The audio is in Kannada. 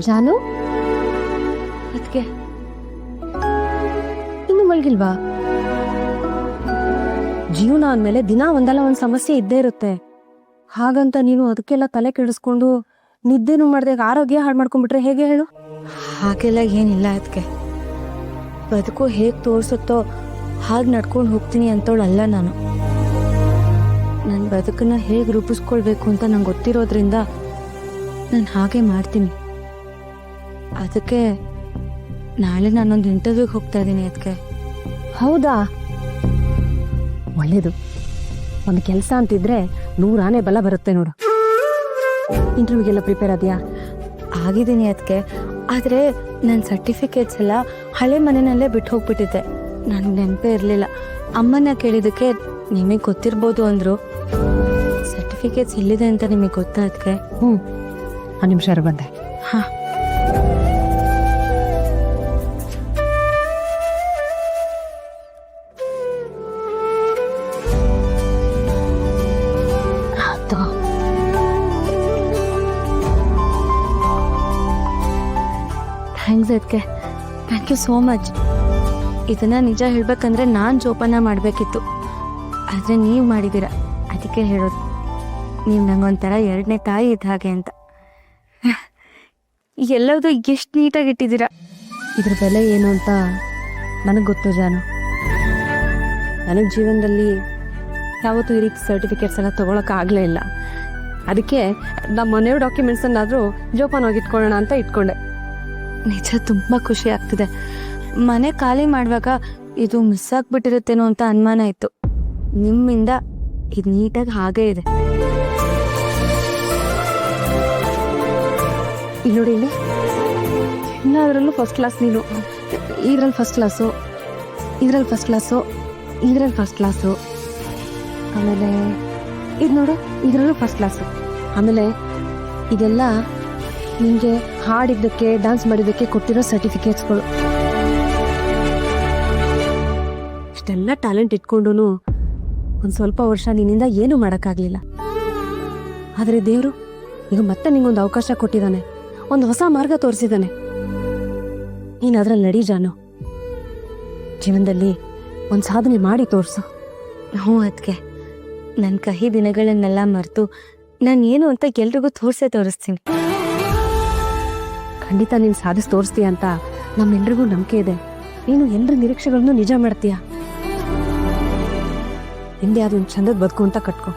ಜಾನು, ಅದಕ್ಕೆ ಇನ್ನು ಮಲ್ಗಿಲ್ವಾ? ಜೀವನ ಅಂದಮೇಲೆ ದಿನ ಒಂದಲ್ಲ ಒಂದು ಸಮಸ್ಯೆ ಇದ್ದೇ ಇರುತ್ತೆ. ಹಾಗಂತ ನೀನು ಅದಕ್ಕೆಲ್ಲ ತಲೆ ಕೆಡಿಸ್ಕೊಂಡು ನಿದ್ದೆನೂ ಮಾಡ್ದೆ ಆರೋಗ್ಯ ಹಾಳು ಮಾಡ್ಕೊಂಡ್ಬಿಟ್ರೆ ಹೇಗೆ ಹೇಳು? ಹಾಗೆಲ್ಲ ಏನಿಲ್ಲ ಅದಕ್ಕೆ. ಬದುಕು ಹೇಗೆ ತೋರಿಸುತ್ತೋ ಹಾಗೆ ನಡ್ಕೊಂಡು ಹೋಗ್ತೀನಿ ಅಂತವಳಲ್ಲ ನಾನು. ನನ್ನ ಬದುಕನ್ನ ಹೇಗೆ ರೂಪಿಸ್ಕೊಳ್ಬೇಕು ಅಂತ ನಂಗೆ ಗೊತ್ತಿರೋದ್ರಿಂದ ನಾನು ಹಾಗೆ ಮಾಡ್ತೀನಿ. ಅದಕ್ಕೆ ನಾಳೆ ನಾನೊಂದು ಇಂಟರ್ವ್ಯೂಗೆ ಹೋಗ್ತಾ ಇದ್ದೀನಿ ಅದಕ್ಕೆ. ಹೌದಾ? ಒಳ್ಳೇದು. ಒಂದು ಕೆಲಸ ಅಂತಿದ್ರೆ 100 ಆನೆ ಬಲ ಬರುತ್ತೆ ನೋಡು. ಇಂಟರ್ವ್ಯೂಗೆಲ್ಲ ಪ್ರಿಪೇರ್ ಆದ್ಯಾ? ಆಗಿದ್ದೀನಿ ಅದಕ್ಕೆ. ಆದರೆ ನನ್ನ ಸರ್ಟಿಫಿಕೇಟ್ಸ್ ಎಲ್ಲ ಹಳೆ ಮನೆಯಲ್ಲೇ ಬಿಟ್ಟು ಹೋಗ್ಬಿಟ್ಟಿದ್ದೆ. ನನಗೆ ನೆನಪೇ ಇರಲಿಲ್ಲ. ಅಮ್ಮನ ಕೇಳಿದ್ದಕ್ಕೆ ನಿಮಗೆ ಗೊತ್ತಿರ್ಬೋದು ಅಂದರು. ಸರ್ಟಿಫಿಕೇಟ್ಸ್ ಎಲ್ಲಿದೆ ಅಂತ ನಿಮಗೆ ಗೊತ್ತಾ ಅದಕ್ಕೆ? ಒಂದು ನಿಮಿಷ ಬಂದೆ. ಹಾಂ. ಥ್ಯಾಂಕ್ಸ್ ಅದಕ್ಕೆ. Thank you so much. ಇದನ್ನು ನಿಜ ಹೇಳಬೇಕಂದ್ರೆ ನಾನು ಜೋಪಾನ ಮಾಡಬೇಕಿತ್ತು, ಆದರೆ ನೀವು ಮಾಡಿದ್ದೀರ. ಅದಕ್ಕೆ ಹೇಳೋದು, ನೀವು ನಂಗೊಂಥರ 2ನೇ ತಾಯಿ ಇದ್ದ ಹಾಗೆ ಅಂತ. ಎಲ್ಲದೂ ಎಷ್ಟು ನೀಟಾಗಿ ಇಟ್ಟಿದ್ದೀರಾ. ಇದ್ರ ಬೆಲೆ ಏನು ಅಂತ ನನಗೆ ಗೊತ್ತು ಜಾನು. ನನಗೆ ಜೀವನದಲ್ಲಿ ಯಾವತ್ತೂ ಈ ರೀತಿ ಸರ್ಟಿಫಿಕೇಟ್ಸ್ ಎಲ್ಲ ತೊಗೊಳಕ್ಕಾಗಲೇ ಇಲ್ಲ. ಅದಕ್ಕೆ ನಮ್ಮ ಮನೆಯವ್ರ ಡಾಕ್ಯುಮೆಂಟ್ಸನ್ನಾದರೂ ಜೋಪಾನವಾಗಿ ಇಟ್ಕೊಳ್ಳೋಣ ಅಂತ ಇಟ್ಕೊಂಡೆ. ನಿಜ ತುಂಬ ಖುಷಿ ಆಗ್ತಿದೆ. ಮನೆ ಖಾಲಿ ಮಾಡುವಾಗ ಇದು ಮಿಸ್ ಆಗಿಬಿಟ್ಟಿರುತ್ತೇನೋ ಅಂತ ಅನುಮಾನ ಇತ್ತು. ನಿಮ್ಮಿಂದ ಇದು ನೀಟಾಗಿ ಹಾಗೇ ಇದೆ. ಇಲ್ಲಿ ನೋಡಿ, ಇಲ್ಲಿ ಎಲ್ಲದರಲ್ಲೂ ಫಸ್ಟ್ ಕ್ಲಾಸ್. ನೀನು ಇದರಲ್ಲಿ ಫಸ್ಟ್ ಕ್ಲಾಸು, ಇದರಲ್ಲಿ ಫಸ್ಟ್ ಕ್ಲಾಸು, ಇದರಲ್ಲಿ ಫಸ್ಟ್ ಕ್ಲಾಸು. ಆಮೇಲೆ ಇದು ನೋಡು, ಇದರಲ್ಲೂ ಫಸ್ಟ್ ಕ್ಲಾಸು. ಆಮೇಲೆ ಇದೆಲ್ಲ ನಿಮಗೆ ಹಾಡಿದ್ದಕ್ಕೆ, ಡ್ಯಾನ್ಸ್ ಮಾಡಿದ್ದಕ್ಕೆ ಕೊಟ್ಟಿರೋ ಸರ್ಟಿಫಿಕೇಟ್ಸ್ಗಳು. ಇಷ್ಟೆಲ್ಲ ಟ್ಯಾಲೆಂಟ್ ಇಟ್ಕೊಂಡು ಒಂದು ಸ್ವಲ್ಪ ವರ್ಷ ನಿನ್ನಿಂದ ಏನೂ ಮಾಡೋಕ್ಕಾಗಲಿಲ್ಲ. ಆದರೆ ದೇವರು ಈಗ ಮತ್ತೆ ನಿಂಗೊಂದು ಅವಕಾಶ ಕೊಟ್ಟಿದ್ದಾನೆ, ಒಂದು ಹೊಸ ಮಾರ್ಗ ತೋರಿಸಿದ್ದಾನೆ. ನೀನು ಅದರಲ್ಲಿ ನಡಿ ಜಾನು. ಜೀವನದಲ್ಲಿ ಒಂದು ಸಾಧನೆ ಮಾಡಿ ತೋರಿಸು. ಹ್ಞೂ ಅದಕ್ಕೆ. ನನ್ನ ಕಹಿ ದಿನಗಳನ್ನೆಲ್ಲ ಮರೆತು ನಾನು ಏನು ಅಂತ ಎಲ್ರಿಗೂ ತೋರಿಸ್ತೀನಿ. ಖಂಡಿತ ನೀನು ಸಾಧಿಸಿ ತೋರಿಸ್ತೀಯ ಅಂತ ನಮ್ಮೆಲ್ರಿಗೂ ನಂಬಿಕೆ ಇದೆ. ನೀನು ಎಲ್ಲರ ನಿರೀಕ್ಷೆಗಳನ್ನು ನಿಜ ಮಾಡ್ತೀಯ. ಹಿಂದೆ ಅದೊಂದು ಚಂದದ ಬದುಕು ಅಂತ ಕಟ್ಕೊ.